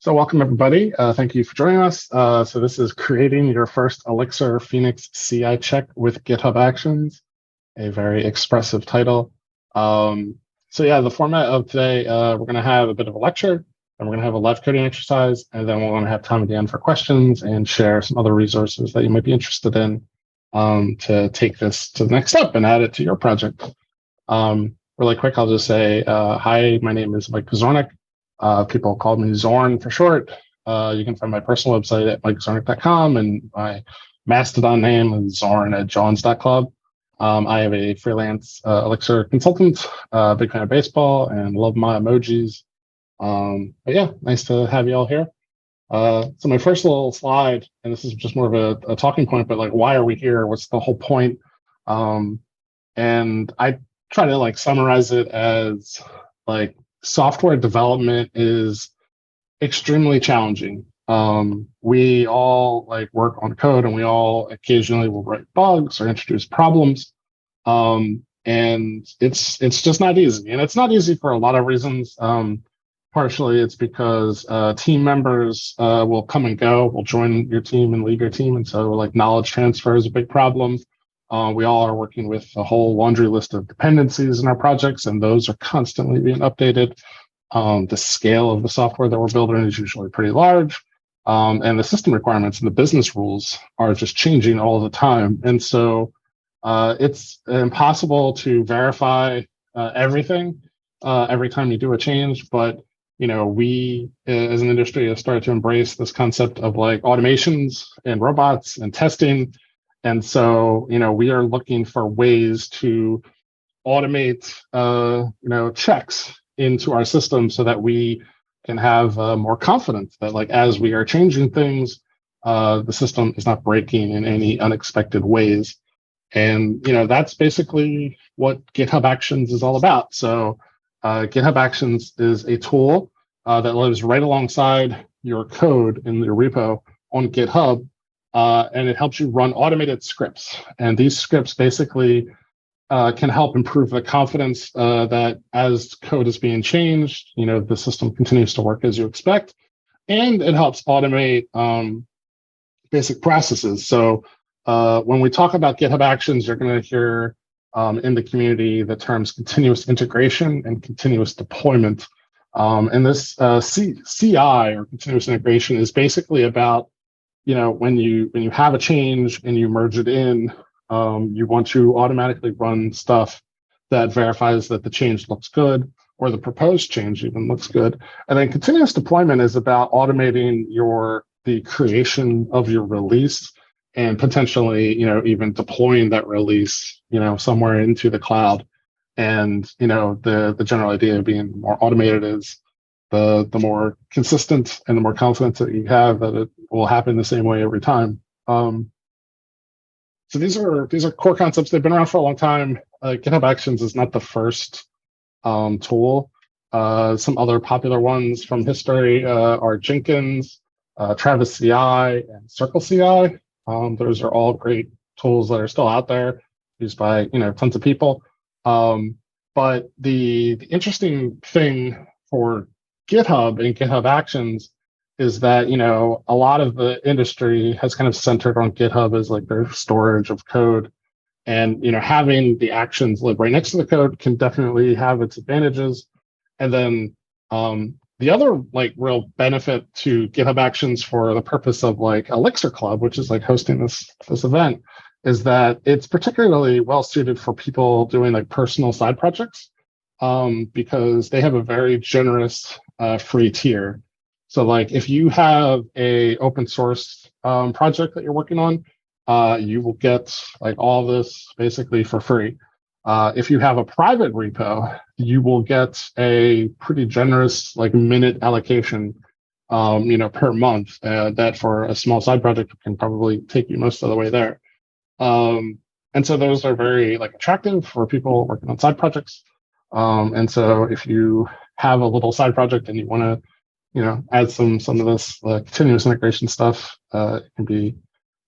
So welcome everybody. Thank you for joining us. So this is creating your first Elixir Phoenix CI check with GitHub Actions, a very expressive title. So yeah, the format of today, we're going to have a bit of a lecture, and we're going to have a live coding exercise, and then we're going to have time at the end for questions and share some other resources that you might be interested in to take this to the next step and add it to your project. Really quick, I'll just say, hi, my name is Mike Zornick. People call me Zorn for short. You can find my personal website at mikezornick.com, and my Mastodon name is zorn@johns.club. I have a freelance Elixir consultant, big fan of baseball, and love my emojis. But yeah, nice to have you all here. So my first little slide, and this is just more of a talking point, but like, why are we here? What's the whole point? And I try to summarize it as software development is extremely challenging. We all work on code, and we all occasionally will write bugs or introduce problems. And it's just not easy. And it's not easy for a lot of reasons. Partially it's because team members will come and go, will join your team and leave your team. And so knowledge transfer is a big problem. We all are working with a whole laundry list of dependencies in our projects, and those are constantly being updated. The scale of the software that we're building is usually pretty large, and the system requirements and the business rules are just changing all the time. And so it's impossible to verify everything every time you do a change. But we as an industry have started to embrace this concept of automations and robots and testing. And so, we are looking for ways to automate, checks into our system so that we can have more confidence that, as we are changing things, the system is not breaking in any unexpected ways. And, that's basically what GitHub Actions is all about. So GitHub Actions is a tool that lives right alongside your code in your repo on GitHub. And it helps you run automated scripts. And these scripts basically can help improve the confidence that as code is being changed, the system continues to work as you expect. And it helps automate basic processes. So when we talk about GitHub Actions, you're going to hear in the community the terms continuous integration and continuous deployment. And this CI, or continuous integration, is basically about when you have a change and you merge it in, you want to automatically run stuff that verifies that the change looks good, or the proposed change even looks good. And then continuous deployment is about automating the creation of your release, and potentially, even deploying that release, somewhere into the cloud. And, the general idea of being more automated is the more consistent and the more confidence that you have that it will happen the same way every time. So these are core concepts. They've been around for a long time. GitHub Actions is not the first tool. Some other popular ones from history are Jenkins, Travis CI, and Circle CI. Those are all great tools that are still out there, used by tons of people. But the interesting thing for GitHub and GitHub Actions is that, a lot of the industry has kind of centered on GitHub as their storage of code. And, having the actions live right next to the code can definitely have its advantages. And then the other real benefit to GitHub Actions for the purpose of ElixirClub, which is hosting this event, is that it's particularly well suited for people doing personal side projects, because they have a very generous free tier. So if you have a open source project that you're working on, you will get all this basically for free. If you have a private repo, you will get a pretty generous minute allocation, per month. That for a small side project can probably take you most of the way there. And so those are very attractive for people working on side projects. And so if you have a little side project and you want to, add some of this continuous integration stuff, it can be,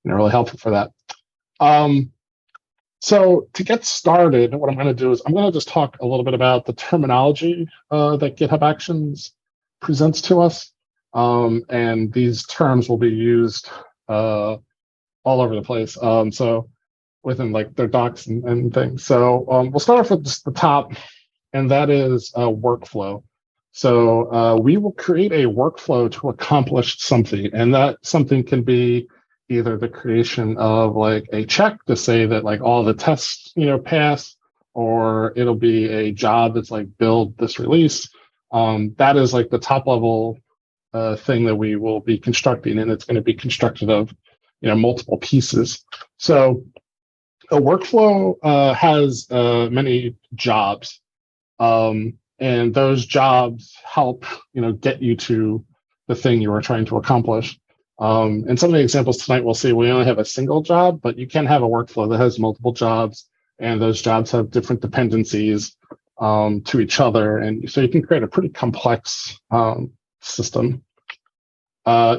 really helpful for that. So to get started, what I'm going to do is I'm going to just talk a little bit about the terminology that GitHub Actions presents to us. And these terms will be used all over the place. So within like their docs and things. So we'll start off with just the top, and that is workflow. So we will create a workflow to accomplish something, and that something can be either the creation of like a check to say that like all the tests pass, or it'll be a job that's like build this release. That is like the top level thing that we will be constructing, and it's going to be constructed of multiple pieces. So a workflow has many jobs. And those jobs help, get you to the thing you are trying to accomplish. And some of the examples tonight we'll see we only have a single job, but you can have a workflow that has multiple jobs, and those jobs have different dependencies to each other. And so you can create a pretty complex system.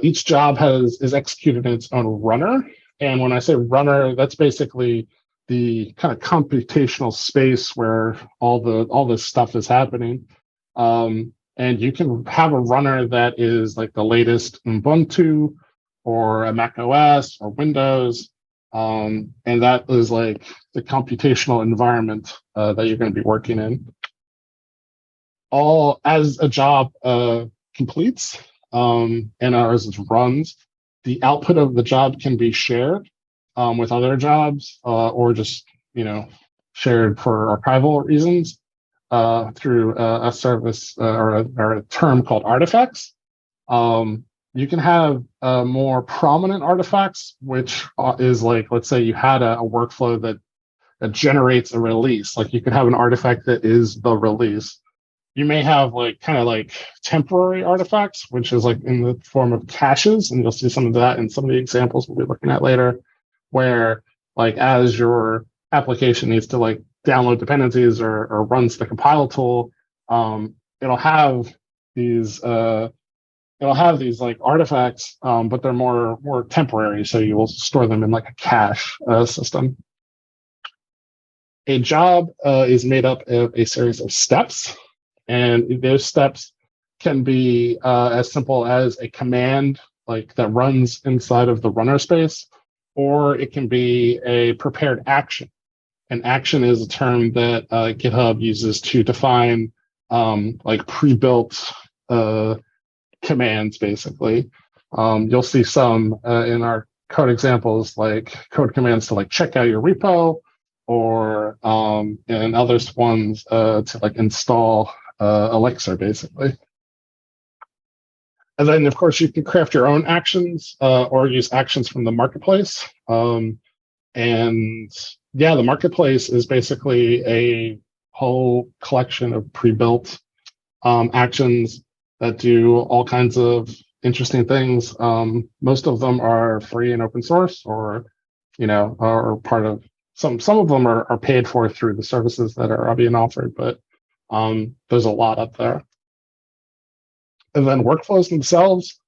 Each job is executed in its own runner. And when I say runner, that's basically the kind of computational space where all this stuff is happening. And you can have a runner that is like the latest Ubuntu or a Mac OS or Windows. And that is like the computational environment that you're going to be working in. As a job completes and as it runs, the output of the job can be shared with other jobs, or just shared for archival reasons through a service or a term called artifacts. You can have more prominent artifacts, which is like, let's say you had a workflow that generates a release. Like you could have an artifact that is the release. You may have like kind of like temporary artifacts, which is like in the form of caches, and you'll see some of that in some of the examples we'll be looking at later, where like as your application needs to like download dependencies or runs the compile tool, it'll have these like artifacts, but they're more temporary, so you will store them in like a cache system. A job is made up of a series of steps, and those steps can be as simple as a command like that runs inside of the runner space, or it can be a prepared action. An action is a term that GitHub uses to define like pre-built commands, basically. You'll see some in our code examples, like code commands to like check out your repo, or and other ones to like install Elixir, basically. And then, of course, you can craft your own actions or use actions from the marketplace. And yeah, the marketplace is basically a whole collection of pre-built actions that do all kinds of interesting things. Most of them are free and open source, or are part of some of them are paid for through the services that are being offered, but there's a lot up there. And then workflows themselves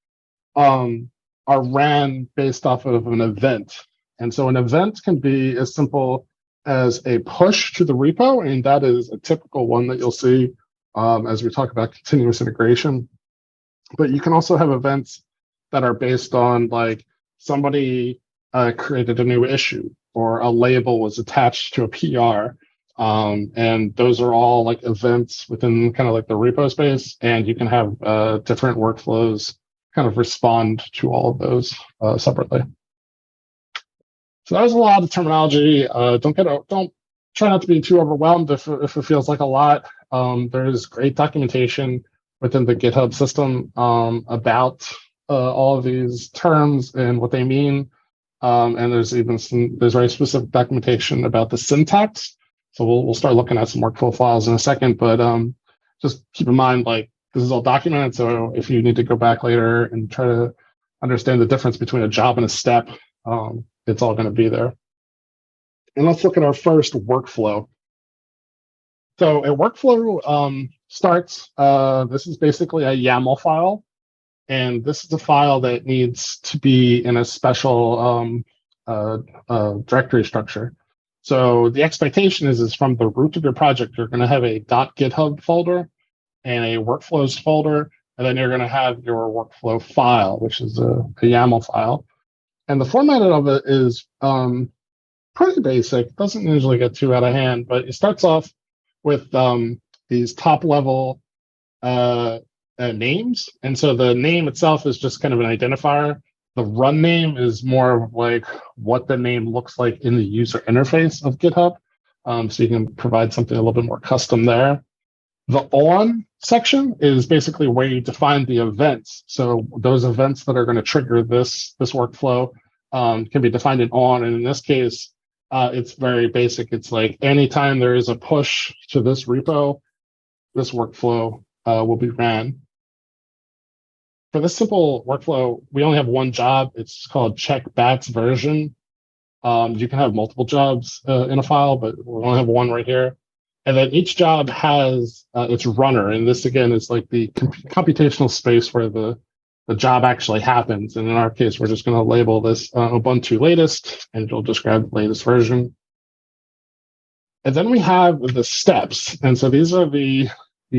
are ran based off of an event. And so an event can be as simple as a push to the repo, and that is a typical one that you'll see as we talk about continuous integration. But you can also have events that are based on like somebody created a new issue, or a label was attached to a PR. And those are all like events within kind of like the repo space, and you can have different workflows kind of respond to all of those separately. So that was a lot of terminology. Don't try not to be too overwhelmed if it feels like a lot. There's great documentation within the GitHub system about all of these terms and what they mean. And there's very specific documentation about the syntax. So we'll start looking at some workflow files in a second, but just keep in mind, like, this is all documented. So if you need to go back later and try to understand the difference between a job and a step, it's all going to be there. And let's look at our first workflow. So a workflow starts, this is basically a YAML file. And this is a file that needs to be in a special directory structure. So the expectation is from the root of your project, you're going to have a .github folder and a workflows folder and then you're going to have your workflow file, which is a YAML file. And the format of it is pretty basic. Doesn't usually get too out of hand, but it starts off with these top level names. And so the name itself is just kind of an identifier. The run name is more of like what the name looks like in the user interface of GitHub. So you can provide something a little bit more custom there. The on section is basically where you define the events. So those events that are going to trigger this workflow can be defined in on. And in this case, it's very basic. It's like anytime there is a push to this repo, this workflow will be ran. For this simple workflow, we only have one job. It's called check bats version. You can have multiple jobs in a file, but we only have one right here. And then each job has its runner. And this, again, is like the computational space where the job actually happens. And in our case, we're just going to label this Ubuntu latest, and it'll describe the latest version. And then we have the steps. And so these are the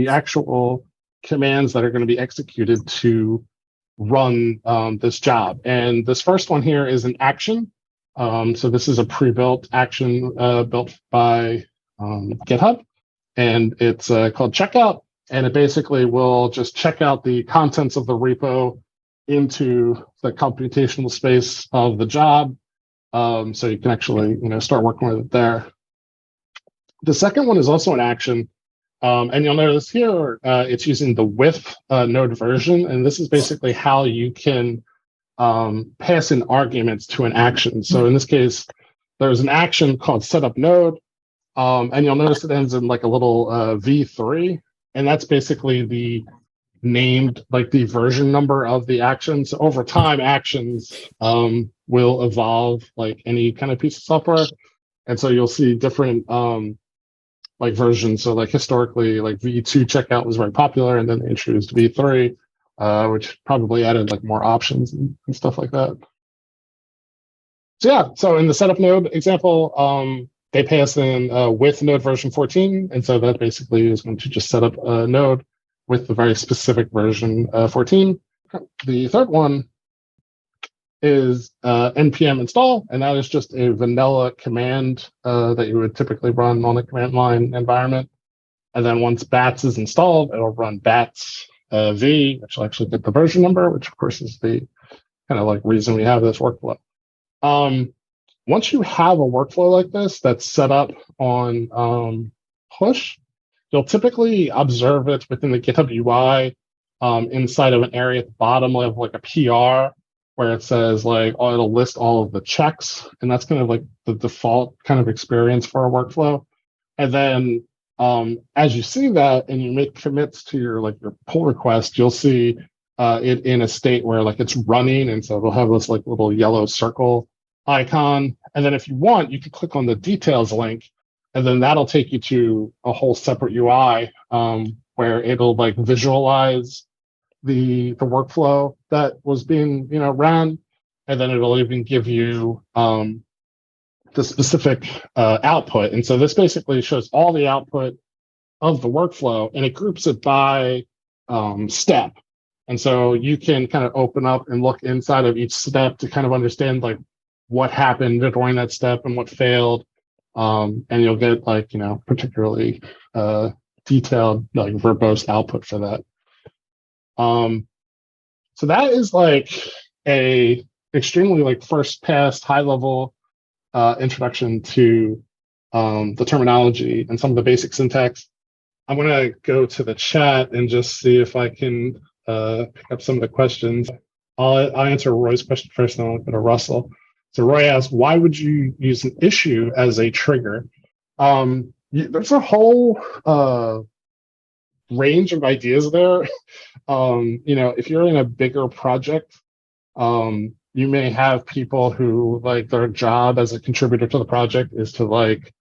actual commands that are going to be executed to run this job. And this first one here is an action. So this is a pre-built action built by GitHub, and it's called checkout. And it basically will just check out the contents of the repo into the computational space of the job. So you can actually, start working with it there. The second one is also an action. And you'll notice here, it's using the with node version. And this is basically how you can pass in arguments to an action. So in this case, there's an action called setup node. And you'll notice it ends in like a little V3. And that's basically the named, like the version number of the actions. So over time, actions will evolve like any kind of piece of software. And so you'll see different like versions. So like historically, like V2 checkout was very popular, and then they introduced V3, which probably added like more options and stuff like that. So yeah, so in the setup node example, they pass in with node version 14. And so that basically is going to just set up a node with the very specific version 14. The third one is npm install, and that is just a vanilla command that you would typically run on a command line environment. And then once bats is installed, it'll run bats v, which will actually get the version number, which of course is the kind of like reason we have this workflow. Once you have a workflow like this that's set up on push, you'll typically observe it within the GitHub UI inside of an area at the bottom of like a PR where it says like, oh, it'll list all of the checks. And that's kind of like the default kind of experience for a workflow. And then as you see that and you make commits to your pull request, you'll see it in a state where like it's running. And so it'll have this like little yellow circle icon. And then if you want, you can click on the details link, and then that'll take you to a whole separate UI where it'll like visualize the workflow that was being ran, and then it'll even give you the specific output. And so this basically shows all the output of the workflow, and it groups it by step. And so you can kind of open up and look inside of each step to kind of understand like what happened during that step and what failed. And you'll get like, particularly detailed, like verbose output for that. So that is like a extremely like first pass, high level introduction to the terminology and some of the basic syntax. I'm going to go to the chat and just see if I can pick up some of the questions. I'll answer Roy's question first, and then I'll go to Russell. So Roy asked, why would you use an issue as a trigger? There's a whole range of ideas there. If you're in a bigger project, you may have people who like their job as a contributor to the project is to like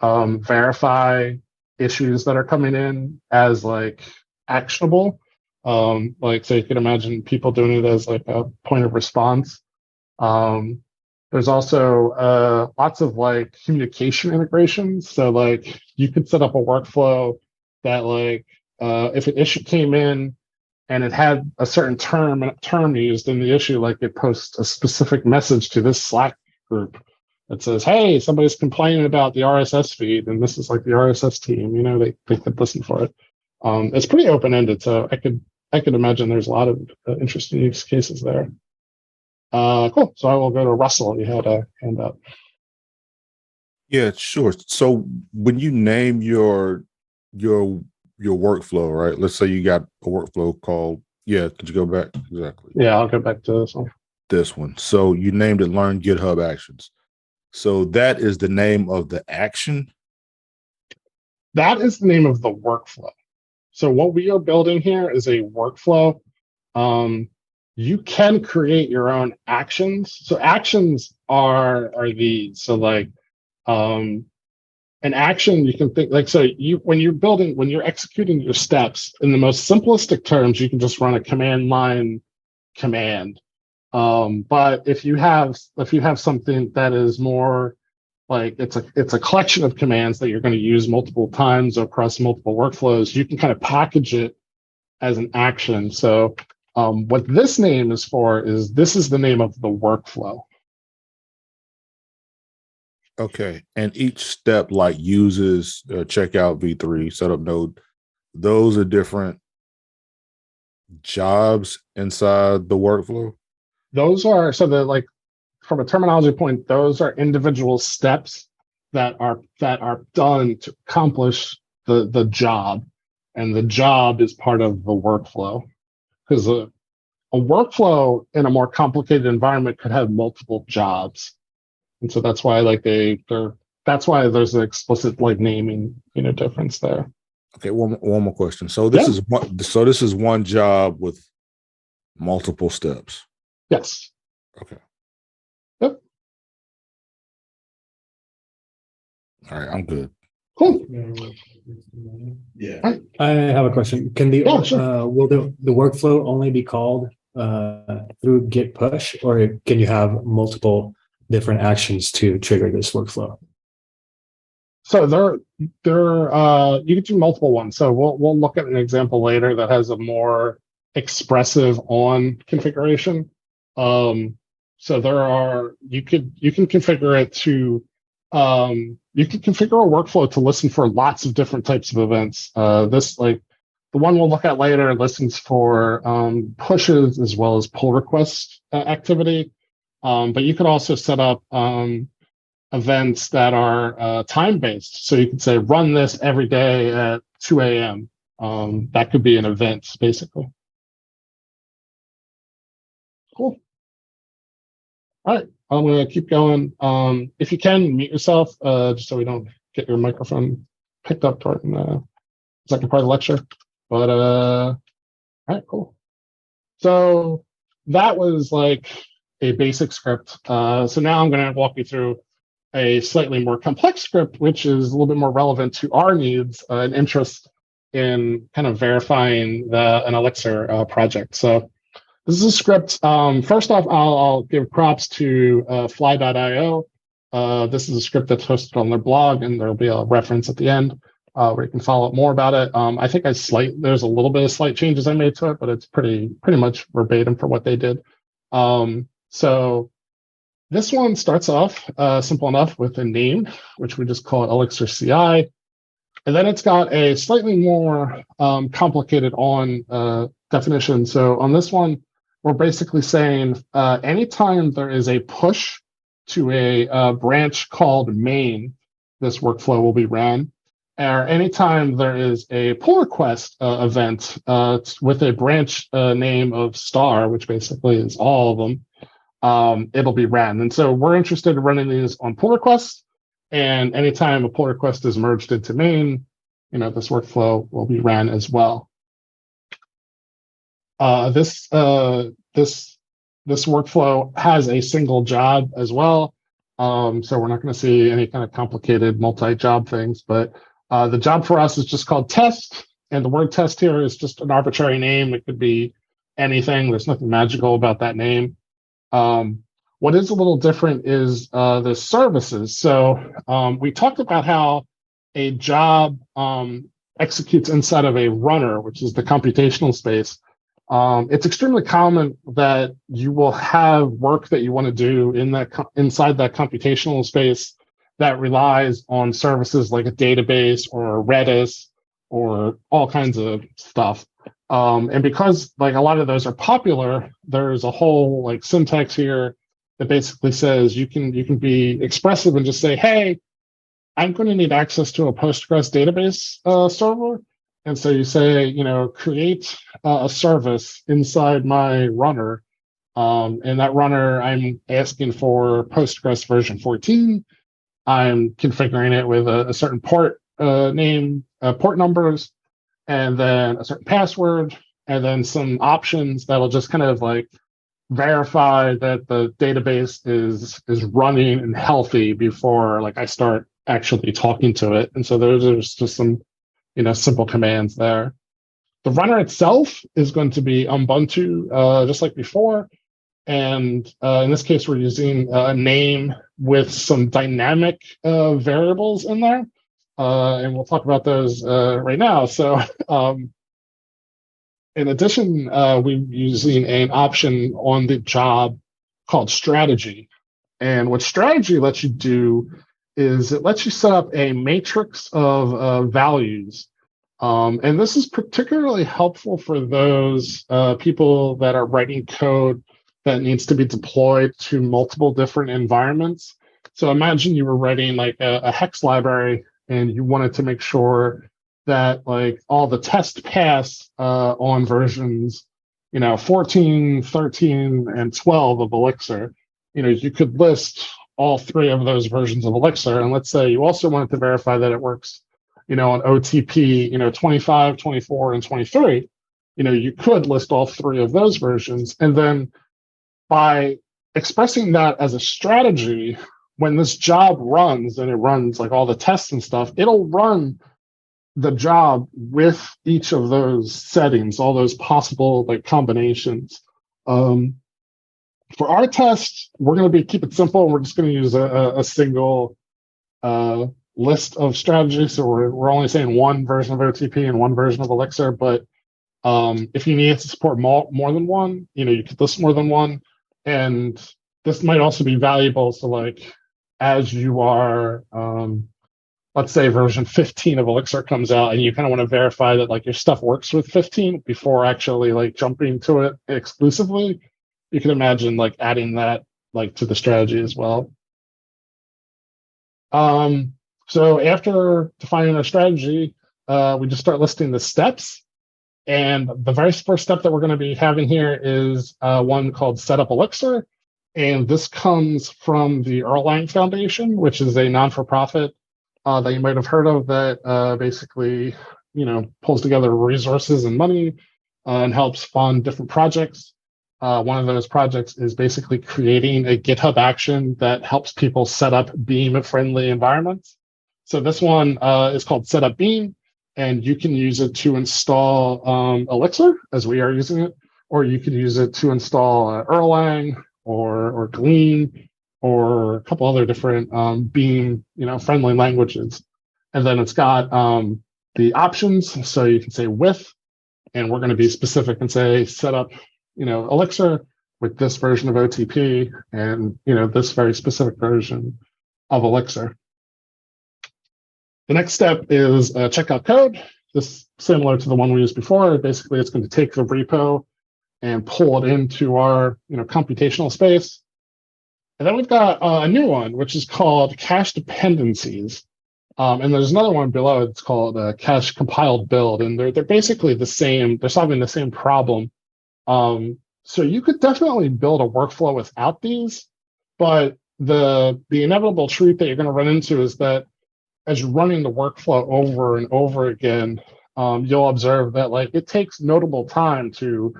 verify issues that are coming in as like actionable. So you can imagine people doing it as like a point of response. There's also lots of like communication integrations. So like you could set up a workflow that like if an issue came in and it had a certain term used in the issue, like it posts a specific message to this Slack group that says, "Hey, somebody's complaining about the RSS feed," and this is like the RSS team. They could listen for it. It's pretty open ended, so I could imagine there's a lot of interesting use cases there. Cool. So I will go to Russell. You had a hand up. Yeah, sure. So when you name your workflow, right? Let's say you got a workflow called, could you go back? Exactly. Yeah, I'll go back to this one. This one. So you named it Learn GitHub Actions. So that is the name of the action? That is the name of the workflow. So what we are building here is a workflow. You can create your own actions. So actions are these. So like an action, you can think like, so when you're executing your steps in the most simplistic terms, you can just run a command line command. But if you have something that is more like it's a collection of commands that you're going to use multiple times across multiple workflows, you can kind of package it as an action. So what this name is for is this is the name of the workflow. Okay. And each step like uses checkout v3, setup node. Those are different jobs inside the workflow. Those are from a terminology point, those are individual steps that are done to accomplish the job, and the job is part of the workflow. Because a workflow in a more complicated environment could have multiple jobs, and so that's why that's why there's an explicit like naming difference there. Okay, one more question. So this is one job with multiple steps. Yes. Okay. Yep. All right, I'm good. Cool. Yeah. I have a question. Can will the workflow only be called through git push, or can you have multiple different actions to trigger this workflow? So you can do multiple ones. So we'll look at an example later that has a more expressive on configuration. So you can configure it to you can configure a workflow to listen for lots of different types of events. This like the one we'll look at later listens for pushes as well as pull request activity. But you could also set up events that are time-based. So you could say, run this every day at 2 a.m. That could be an event, basically. Cool. All right, I'm going to keep going. If you can, mute yourself, just so we don't get your microphone picked up during the second part of the lecture. But, all right, cool. So that was like a basic script. So now I'm going to walk you through a slightly more complex script, which is a little bit more relevant to our needs and interest in kind of verifying an Elixir project. So this is a script. First off, I'll give props to fly.io. This is a script that's hosted on their blog, and there'll be a reference at the end where you can follow up more about it. I think there's a little bit of slight changes I made to it, but it's pretty much verbatim for what they did. So this one starts off simple enough with a name, which we just call it Elixir CI. And then it's got a slightly more complicated on definition. So on this one, we're basically saying anytime there is a push to a branch called main, this workflow will be ran. Or anytime there is a pull request event with a branch name of star, which basically is all of them, it'll be ran. And so we're interested in running these on pull requests. And anytime a pull request is merged into main, this workflow will be ran as well. This workflow has a single job as well. So we're not going to see any kind of complicated multi-job things, but the job for us is just called test. And the word test here is just an arbitrary name. It could be anything. There's nothing magical about that name. What is a little different is the services. So we talked about how a job executes inside of a runner, which is the computational space. It's extremely common that you will have work that you want to do in that inside that computational space that relies on services like a database or Redis or all kinds of stuff. And because like a lot of those are popular, there's a whole like syntax here that basically says you can be expressive and just say, hey, I'm going to need access to a Postgres database server. And so you say, create a service inside my runner. And that runner, I'm asking for Postgres version 14. I'm configuring it with a certain port name, port numbers, and then a certain password, and then some options that'll just kind of like verify that the database is running and healthy before like I start actually talking to it. And so there's just some simple commands there. The runner itself is going to be Ubuntu, just like before. And in this case, we're using a name with some dynamic variables in there. And we'll talk about those right now. So in addition, we're using an option on the job called strategy. And what strategy lets you do is it lets you set up a matrix of values. And this is particularly helpful for those people that are writing code that needs to be deployed to multiple different environments. So imagine you were writing like a hex library and you wanted to make sure that like all the tests pass on versions, 14, 13, and 12 of Elixir. You could list all three of those versions of Elixir. And let's say you also wanted to verify that it works, on OTP, 25, 24, and 23. You could list all three of those versions. And then by expressing that as a strategy, when this job runs and it runs like all the tests and stuff, it'll run the job with each of those settings, all those possible like combinations. For our test, we're going to keep it simple. And we're just going to use a single list of strategies. So we're only saying one version of OTP and one version of Elixir. But if you need to support more than one, you could list more than one. And this might also be valuable. So like as you are, let's say version 15 of Elixir comes out and you kind of want to verify that like your stuff works with 15 before actually like jumping to it exclusively, you can imagine like adding that like to the strategy as well. So after defining our strategy, we just start listing the steps. And the very first step that we're going to be having here is one called Setup Elixir. And this comes from the Erlang Foundation, which is a non-for-profit that you might have heard of that basically, pulls together resources and money and helps fund different projects. One of those projects is basically creating a GitHub action that helps people set up Beam-friendly environments. So this one is called Setup Beam, and you can use it to install Elixir, as we are using it, or you can use it to install Erlang or Glean or a couple other different Beam, friendly languages. And then it's got the options, so you can say with, and we're going to be specific and say set up, Elixir with this version of OTP and this very specific version of Elixir. The next step is checkout code. This is similar to the one we used before. Basically, it's going to take the repo and pull it into our computational space. And then we've got a new one, which is called cache dependencies. And there's another one below. It's called cache compiled build, and they're basically the same. They're solving the same problem. So you could definitely build a workflow without these, but the inevitable truth that you're going to run into is that as you're running the workflow over and over again, you'll observe that like it takes notable time to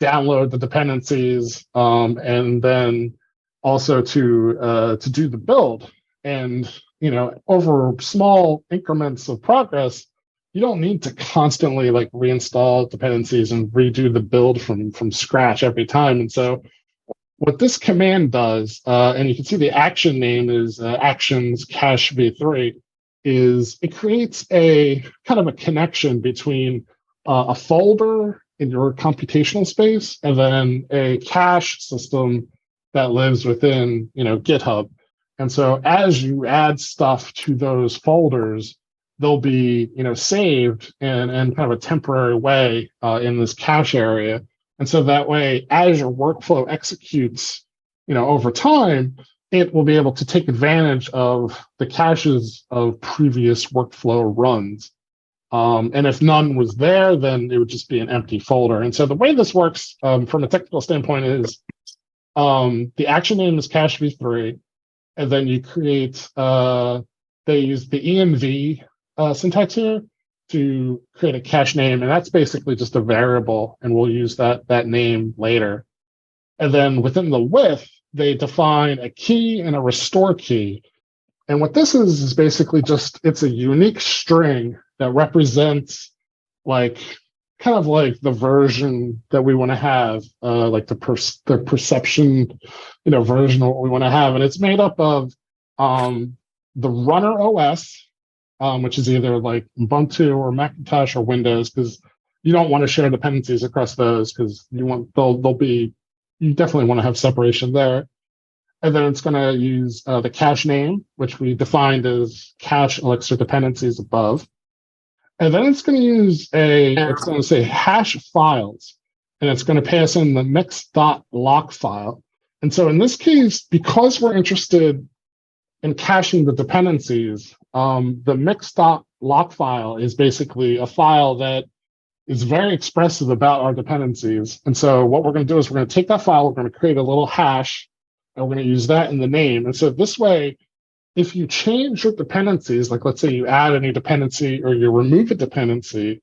download the dependencies and then also to do the build. And over small increments of progress, you don't need to constantly like reinstall dependencies and redo the build from scratch every time. And so what this command does, and you can see the action name is actions cache v3, is it creates a kind of a connection between a folder in your computational space, and then a cache system that lives within, GitHub. And so as you add stuff to those folders, they'll be, saved in kind of a temporary way in this cache area. And so that way, as your workflow executes, over time, it will be able to take advantage of the caches of previous workflow runs. And if none was there, then it would just be an empty folder. And so the way this works from a technical standpoint is the action name is cache v3, and then you create, they use the env syntax here to create a cache name, and that's basically just a variable, and we'll use that name later. And then within the with, they define a key and a restore key. And what this is basically just, it's a unique string that represents kind of like the version that we want to have, like the perception, version of what we want to have. And it's made up of the runner OS, which is either like Ubuntu or Macintosh or Windows, because you don't want to share dependencies across those, because you definitely want to have separation there. And then it's going to use the cache name, which we defined as cache Elixir dependencies above. And then it's going to use it's going to say hash files, and it's going to pass in the mix.lock file. And so in this case, because we're interested in caching the dependencies, the mix.lock file is basically a file that is very expressive about our dependencies. And so what we're going to do is we're going to take that file, we're going to create a little hash, and we're going to use that in the name. And so this way, if you change your dependencies, like let's say you add a new dependency or you remove a dependency,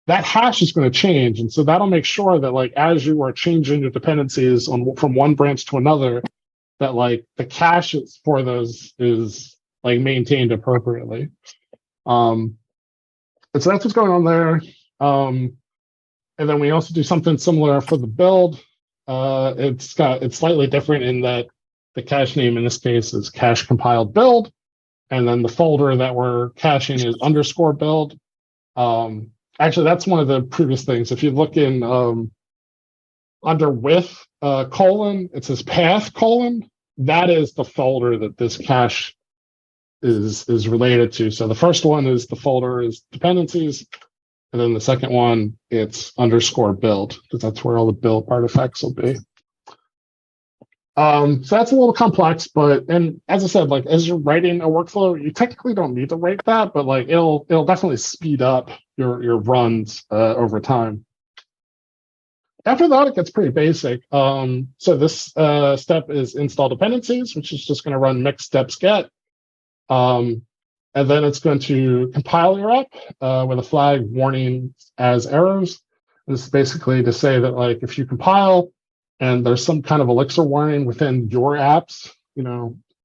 that hash is going to change. And so that'll make sure that as you are changing your dependencies from one branch to another, that the cache for those is maintained appropriately. And so that's what's going on there. And then we also do something similar for the build. It's slightly different in that the cache name in this case is cache compiled build, and then the folder that we're caching is underscore build. Actually, that's one of the previous things. If you look in under with colon, it says path colon. That is the folder that this cache is related to. So the first one is the folder is dependencies, and then the second one it's underscore build, because that's where all the build artifacts will be. So that's a little complex, and as I said, as you're writing a workflow, you technically don't need to write that, but it'll definitely speed up your runs over time. After that, it gets pretty basic. So this step is install dependencies, which is just going to run mix steps get, and then it's going to compile your app with a flag warning as errors. And this is basically to say that if you compile and there's some kind of Elixir warning within your app's,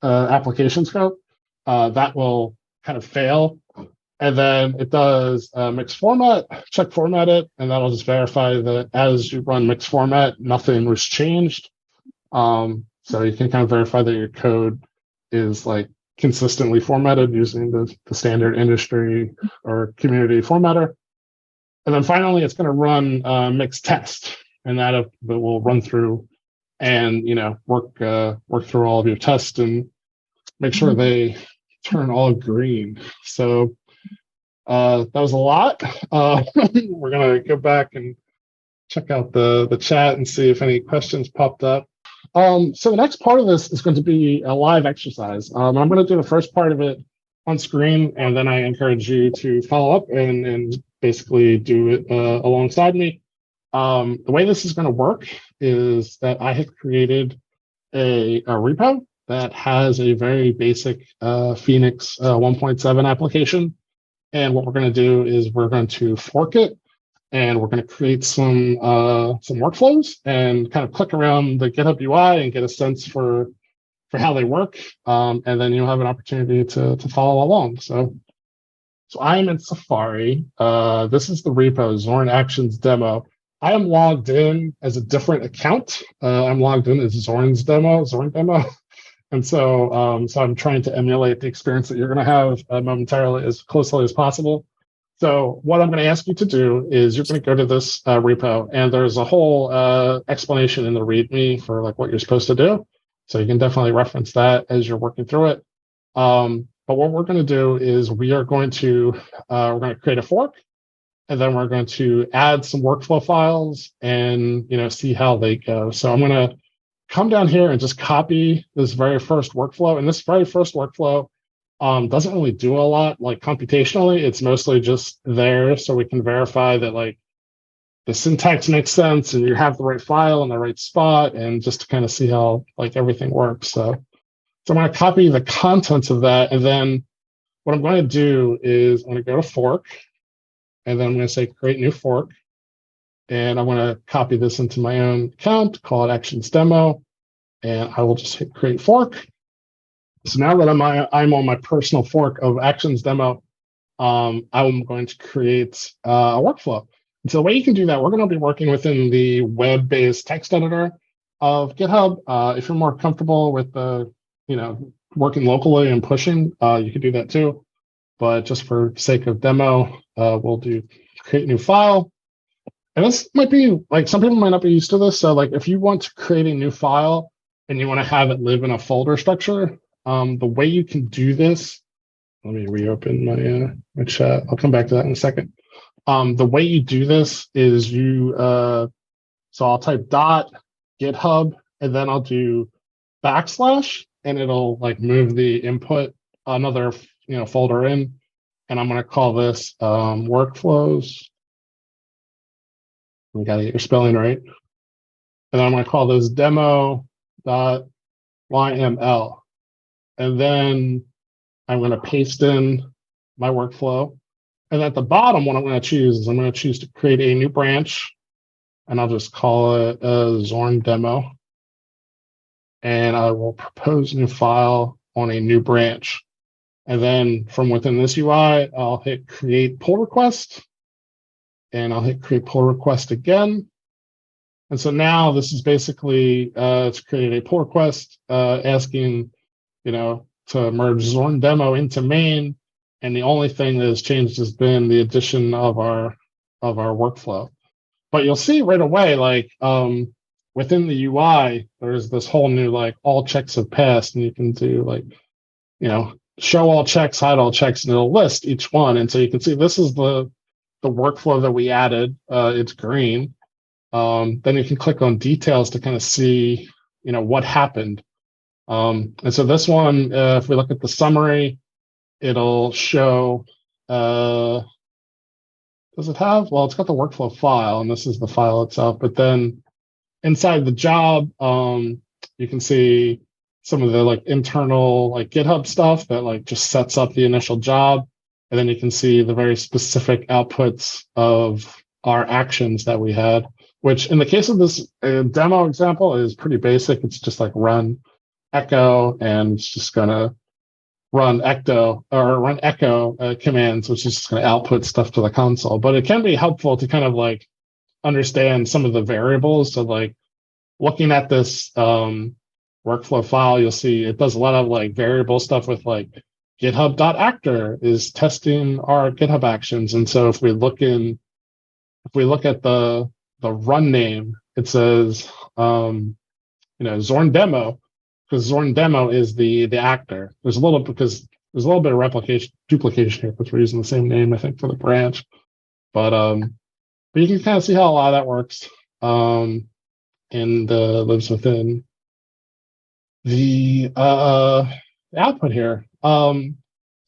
application scope, that will kind of fail. And then it does mix format, check format it, and that'll just verify that as you run mix format, nothing was changed. So you can kind of verify that your code is consistently formatted using the standard industry or community formatter. And then finally, it's going to run mix test. And that will run through and work through all of your tests and make sure they turn all green. So that was a lot. We're gonna go back and check out the chat and see if any questions popped up. So the next part of this is going to be a live exercise. I'm going to do the first part of it on screen, and then I encourage you to follow up and basically do it alongside me. The way this is going to work is that I have created a repo that has a very basic Phoenix 1.7 application. And what we're going to do is we're going to fork it, and we're going to create some workflows and kind of click around the GitHub UI and get a sense for how they work. And then you'll have an opportunity to follow along. So I'm in Safari. This is the repo, Zorn Actions demo. I am logged in as a different account. I'm logged in as Zorn demo. And so I'm trying to emulate the experience that you're going to have momentarily as closely as possible. So what I'm going to ask you to do is you're going to go to this repo, and there's a whole explanation in the README for like what you're supposed to do. So you can definitely reference that as you're working through it. But what we're going to do is we're going to create a fork, and then we're going to add some workflow files and see how they go. So I'm going to come down here and just copy this very first workflow, and this very first workflow doesn't really do a lot like computationally. It's mostly just there so we can verify that like the syntax makes sense and you have the right file in the right spot, and just to kind of see how like everything works. So I'm going to copy the contents of that, and then what I'm going to do is I'm going to go to fork, and then I'm going to say create new fork, and I'm going to copy this into my own account, call it actions demo, and I will just hit create fork. So now that I'm on my personal fork of actions demo, I'm going to create a workflow. And so the way you can do that, we're going to be working within the web-based text editor of GitHub. If you're more comfortable with the, working locally and pushing, you can do that too. But just for sake of demo, we'll do create new file. And this might be like, some people might not be used to this. So like if you want to create a new file and you want to have it live in a folder structure, the way you can do this, let me reopen my chat. I'll come back to that in a second. The way you do this is so I'll type .github, and then I'll do \, and it'll like move the input another folder in, and I'm going to call this workflows. You got to get your spelling right, and then I'm going to call this demo.yml. And then I'm going to paste in my workflow. And at the bottom, what I'm going to choose is I'm going to choose to create a new branch, and I'll just call it a Zorn demo. And I will propose new file on a new branch. And then from within this UI, I'll hit create pull request, and I'll hit create pull request again. And so now this is basically it's created a pull request asking to merge Zorn demo into main, and the only thing that has changed has been the addition of our workflow. But you'll see right away, like within the UI, there's this whole new like all checks have passed, and you can do like show all checks, hide all checks, and it'll list each one. And so you can see this is the workflow that we added. It's green. Then you can click on details to kind of see what happened. And so this one, if we look at the summary, it'll show, does it have? Well, it's got the workflow file, and this is the file itself. But then inside the job, you can see some of the like internal like GitHub stuff that like just sets up the initial job. And then you can see the very specific outputs of our actions that we had, which in the case of this demo example is pretty basic. It's just like run echo, and it's just going to run echo commands, which is just going to output stuff to the console. But it can be helpful to kind of like understand some of the variables. So like looking at this workflow file, you'll see it does a lot of like variable stuff with like GitHub.actor is testing our GitHub actions. And so if we look at the run name, it says Zorn demo, because Zorn demo is the actor. There's a little bit of duplication here because we're using the same name, I think, for the branch. But you can kind of see how a lot of that works, and lives within the output here. So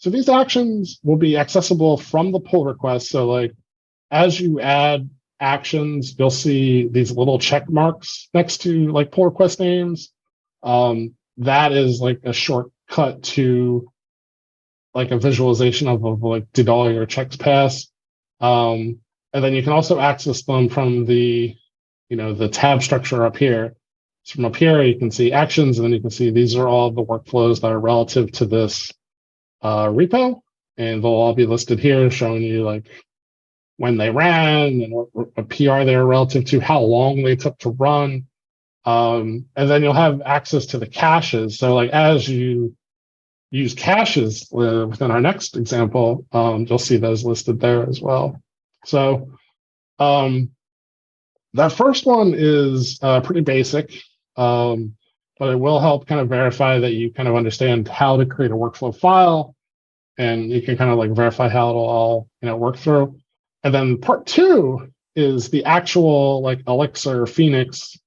these actions will be accessible from the pull request. So like as you add actions, you'll see these little check marks next to like pull request names. That is like a shortcut to like a visualization of like did all your checks pass. And then you can also access them from the the tab structure up here. So from up here you can see actions, and then you can see these are all the workflows that are relative to this repo, and they'll all be listed here, showing you like when they ran and what PR they were relative to, how long they took to run. And then you'll have access to the caches. So like as you use caches within our next example, you'll see those listed there as well. So that first one is pretty basic, but it will help kind of verify that you kind of understand how to create a workflow file, and you can kind of like verify how it'll all work through. And then part two is the actual like Elixir Phoenix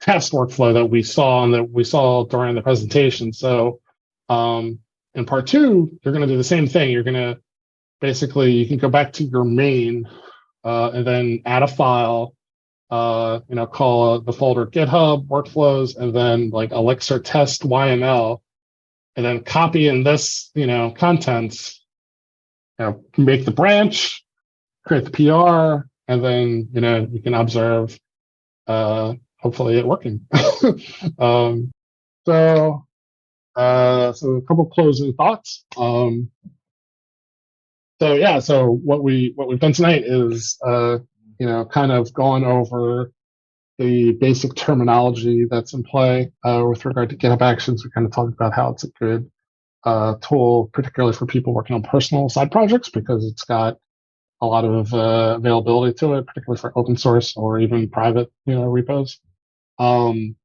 test workflow that we saw and that we saw during the presentation. So in part two, you're going to do the same thing. You're going to basically, you can go back to your main and then add a file, call the folder GitHub workflows, and then like Elixir test YML, and then copy in this, contents, make the branch, create the PR, and then, you can observe, hopefully it working. So a couple closing thoughts. So what we've done tonight is, kind of gone over the basic terminology that's in play with regard to GitHub Actions. We kind of talked about how it's a good tool, particularly for people working on personal side projects, because it's got a lot of availability to it, particularly for open source or even private, repos. And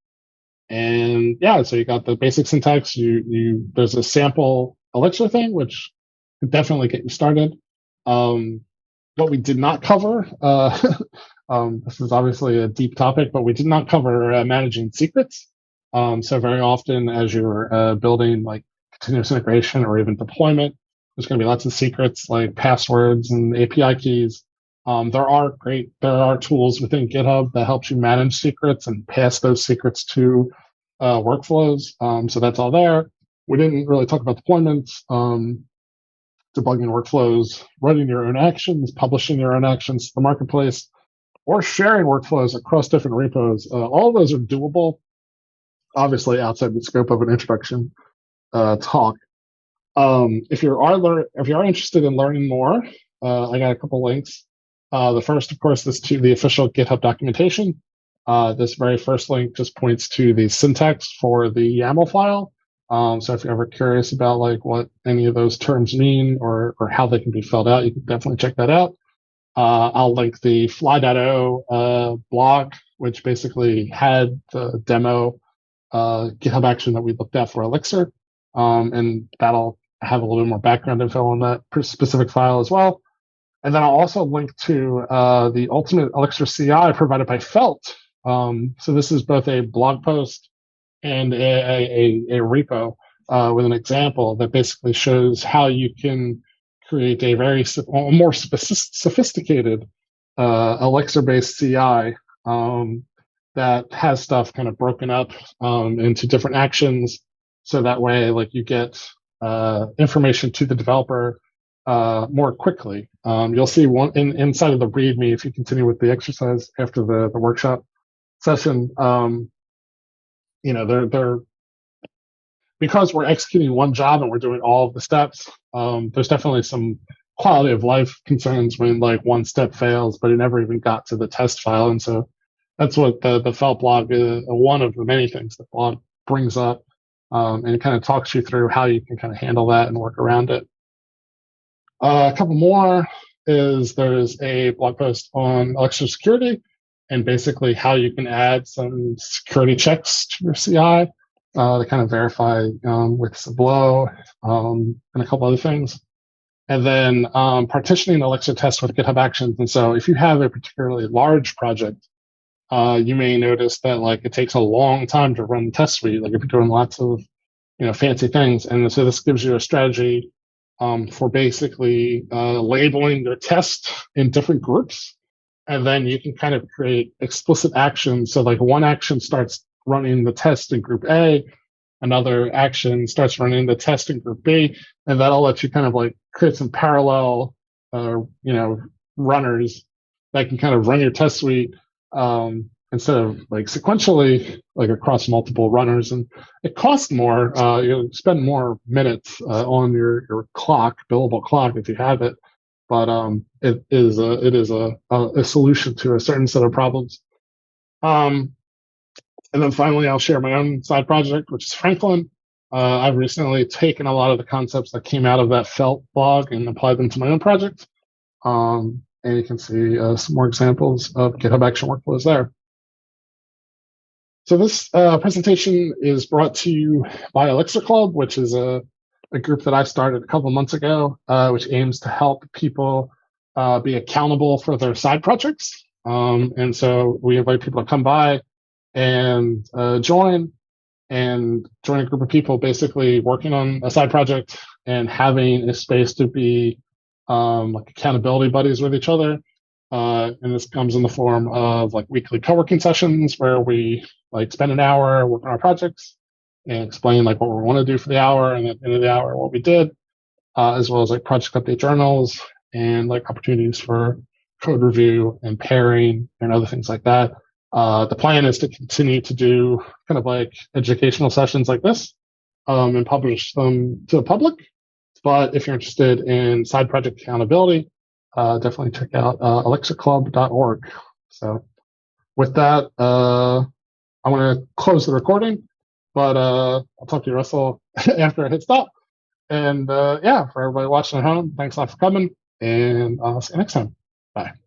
yeah, so you got the basic syntax. There's a sample Elixir thing, which can definitely get you started. What we did not cover, this is obviously a deep topic, but we did not cover managing secrets. So very often as you're building like continuous integration or even deployment, there's going to be lots of secrets like passwords and API keys. There are tools within GitHub that helps you manage secrets and pass those secrets to workflows. So that's all there. We didn't really talk about deployments, debugging workflows, running your own actions, publishing your own actions to the marketplace, or sharing workflows across different repos. All of those are doable, obviously outside the scope of an introduction talk. If you are interested in learning more, I got a couple links. The first, of course, is to the official GitHub documentation. This very first link just points to the syntax for the YAML file. So if you're ever curious about like what any of those terms mean or how they can be filled out, you can definitely check that out. I'll link the fly.o blog, which basically had the demo GitHub action that we looked at for Elixir. And that'll have a little bit more background info on that specific file as well. And then I'll also link to the ultimate Elixir CI provided by Felt. So this is both a blog post and a repo with an example that basically shows how you can create a more sophisticated Elixir-based CI that has stuff kind of broken up into different actions. So that way, like you get information to the developer more quickly. You'll see one inside of the README if you continue with the exercise after the workshop session. They're because we're executing one job and we're doing all of the steps. There's definitely some quality of life concerns when like one step fails, but it never even got to the test file. And so that's what the Felt blog is, one of the many things the blog brings up. And it kind of talks you through how you can kind of handle that and work around it. A couple more is there's a blog post on Elixir security and basically how you can add some security checks to your CI to kind of verify with Sublow and a couple other things. And then partitioning Elixir tests with GitHub Actions. And so if you have a particularly large project, you may notice that like it takes a long time to run the test suite. Like if you're doing lots of fancy things, and so this gives you a strategy for basically labeling your test in different groups, and then you can kind of create explicit actions. So like one action starts running the test in group A, another action starts running the test in group B, and that'll let you kind of like create some parallel runners that can kind of run your test suite instead of like sequentially, like across multiple runners. And it costs more. You'll spend more minutes on your clock, billable clock, if you have it. But it is a solution to a certain set of problems. And then finally, I'll share my own side project, which is Franklin. I've recently taken a lot of the concepts that came out of that Felt blog and applied them to my own project. And you can see some more examples of GitHub Action workflows there. So this presentation is brought to you by ElixirClub, which is a group that I started a couple of months ago, which aims to help people be accountable for their side projects. And so we invite people to come by and join a group of people basically working on a side project and having a space to be like accountability buddies with each other. And this comes in the form of like weekly co-working sessions where we like spend an hour working on our projects and explain like what we want to do for the hour, and at the end of the hour what we did, as well as like project update journals and like opportunities for code review and pairing and other things like that. The plan is to continue to do kind of like educational sessions like this and publish them to the public. But if you're interested in side project accountability, definitely check out elixirclub.org. So with that, I want to close the recording, but I'll talk to you, Russell, after I hit stop. And yeah, for everybody watching at home, thanks a lot for coming, and I'll see you next time. Bye.